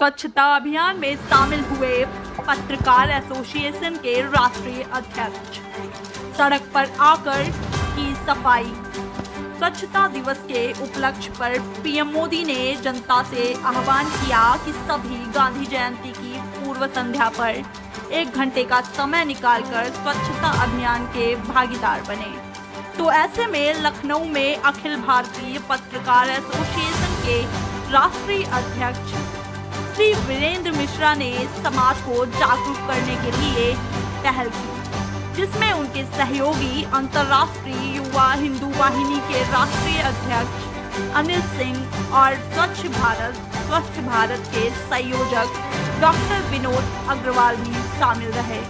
स्वच्छता अभियान में शामिल हुए पत्रकार एसोसिएशन के राष्ट्रीय अध्यक्ष। सड़क पर आकर की सफाई। स्वच्छता दिवस के उपलक्ष्य पर पीएम मोदी ने जनता से आह्वान किया कि सभी गांधी जयंती की पूर्व संध्या पर 1 घंटे का समय निकालकर स्वच्छता अभियान के भागीदार बने। तो ऐसे में लखनऊ में अखिल भारतीय पत्रकार एसोसिएशन के राष्ट्रीय अध्यक्ष श्री वीरेंद्र मिश्रा ने समाज को जागरूक करने के लिए पहल की, जिसमें उनके सहयोगी अंतर्राष्ट्रीय युवा हिंदू वाहिनी के राष्ट्रीय अध्यक्ष अनिल सिंह और स्वच्छ भारत के संयोजक डॉक्टर विनोद अग्रवाल भी शामिल रहे।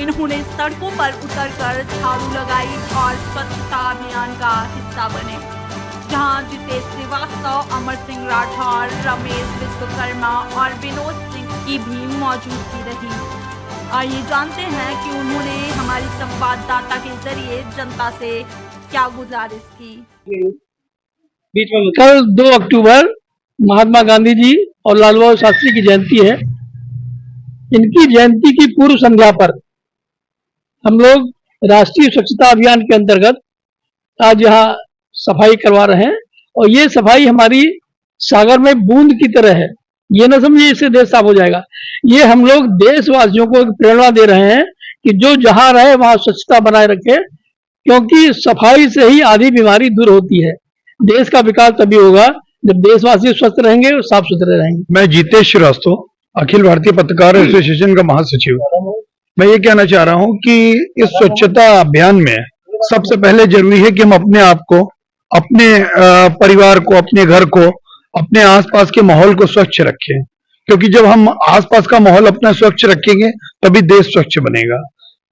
इन्होंने सड़कों पर उतरकर झाड़ू लगाई और स्वच्छता अभियान का हिस्सा बने, जहां जितेश श्रीवास्तव, अमर सिंह राठौर, रमेश विश्वकर्मा और विनोद सिंह की भी मौजूदगी रही। आइए जानते हैं कि उन्होंने हमारी संवाददाता के जरिए जनता से क्या गुजारिश की। कल 2 अक्टूबर महात्मा गांधी जी और लाल बहादुर शास्त्री की जयंती है। इनकी जयंती की पूर्व संध्या पर हम लोग राष्ट्रीय स्वच्छता अभियान के अंतर्गत आज यहाँ सफाई करवा रहे हैं। और ये सफाई हमारी सागर में बूंद की तरह है। ये न समझिए इससे देश साफ हो जाएगा। ये हम लोग देशवासियों को एक प्रेरणा दे रहे हैं कि जो जहां रहे वहां स्वच्छता बनाए रखे, क्योंकि सफाई से ही आधी बीमारी दूर होती है। देश का विकास तभी होगा जब देशवासी स्वस्थ रहेंगे और साफ सुथरे रहेंगे। मैं जितेश श्रीवास्तव, अखिल भारतीय पत्रकार एसोसिएशन का महासचिव। मैं ये कहना चाह रहा हूँ कि इस स्वच्छता अभियान में सबसे पहले जरूरी है कि हम अपने आप को, अपने परिवार को, अपने घर को, अपने आसपास के माहौल को स्वच्छ रखें, क्योंकि जब हम आसपास का माहौल अपना स्वच्छ रखेंगे तभी देश स्वच्छ बनेगा।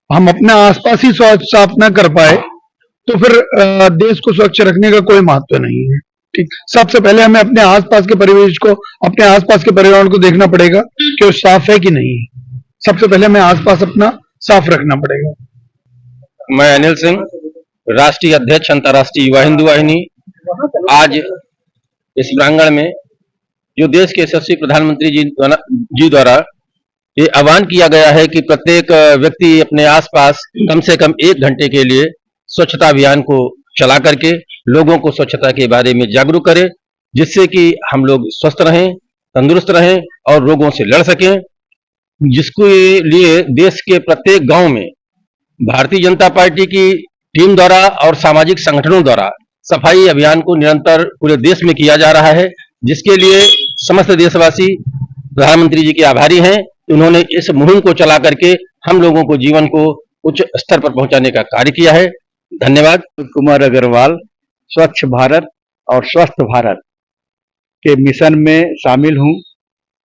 हम अपने आसपास ही साफ ना कर पाए तो फिर देश को स्वच्छ रखने का कोई महत्व नहीं है। ठीक, सबसे पहले हमें अपने आसपास के परिवेश को, अपने आसपास के पर्यावरण को देखना पड़ेगा कि वो साफ है कि नहीं है। सबसे पहले हमें आसपास अपना साफ रखना पड़ेगा। मैं अनिल सिंह, राष्ट्रीय अध्यक्ष अंतर्राष्ट्रीय युवा हिंदू वाहिनी। आज इस प्रांगण में जो देश के यशस्वी प्रधानमंत्री जी द्वारा ये आह्वान किया गया है कि प्रत्येक व्यक्ति अपने आसपास कम से कम 1 घंटे के लिए स्वच्छता अभियान को चला करके लोगों को स्वच्छता के बारे में जागरूक करे, जिससे कि हम लोग स्वस्थ रहें, तंदुरुस्त रहें और रोगों से लड़ सकें। जिसके लिए देश के प्रत्येक गांव में भारतीय जनता पार्टी की टीम द्वारा और सामाजिक संगठनों द्वारा सफाई अभियान को निरंतर पूरे देश में किया जा रहा है, जिसके लिए समस्त देशवासी प्रधानमंत्री जी के आभारी हैं। उन्होंने इस मुहिम को चला करके हम लोगों को जीवन को उच्च स्तर पर पहुंचाने का कार्य किया है। धन्यवाद। कुमार अग्रवाल स्वच्छ भारत और स्वस्थ भारत के मिशन में शामिल हूं।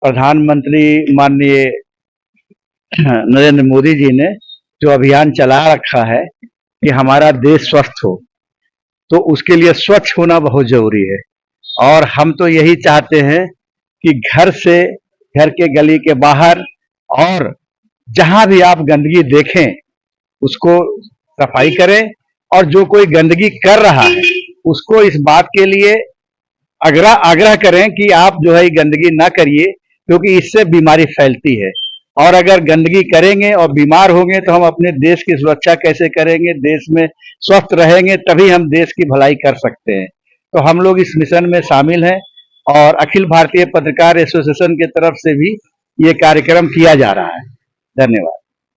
प्रधानमंत्री माननीय नरेंद्र मोदी जी ने जो अभियान चला रखा है कि हमारा देश स्वस्थ हो, तो उसके लिए स्वच्छ होना बहुत जरूरी है। और हम तो यही चाहते हैं कि घर से, घर के गली के बाहर और जहां भी आप गंदगी देखें उसको सफाई करें, और जो कोई गंदगी कर रहा है उसको इस बात के लिए आग्रह करें कि आप जो है गंदगी ना करिए, क्योंकि इससे बीमारी फैलती है। और अगर गंदगी करेंगे और बीमार होंगे तो हम अपने देश की सुरक्षा कैसे करेंगे? देश में स्वस्थ रहेंगे तभी हम देश की भलाई कर सकते हैं। तो हम लोग इस मिशन में शामिल हैं और अखिल भारतीय पत्रकार एसोसिएशन की तरफ से भी ये कार्यक्रम किया जा रहा है। धन्यवाद।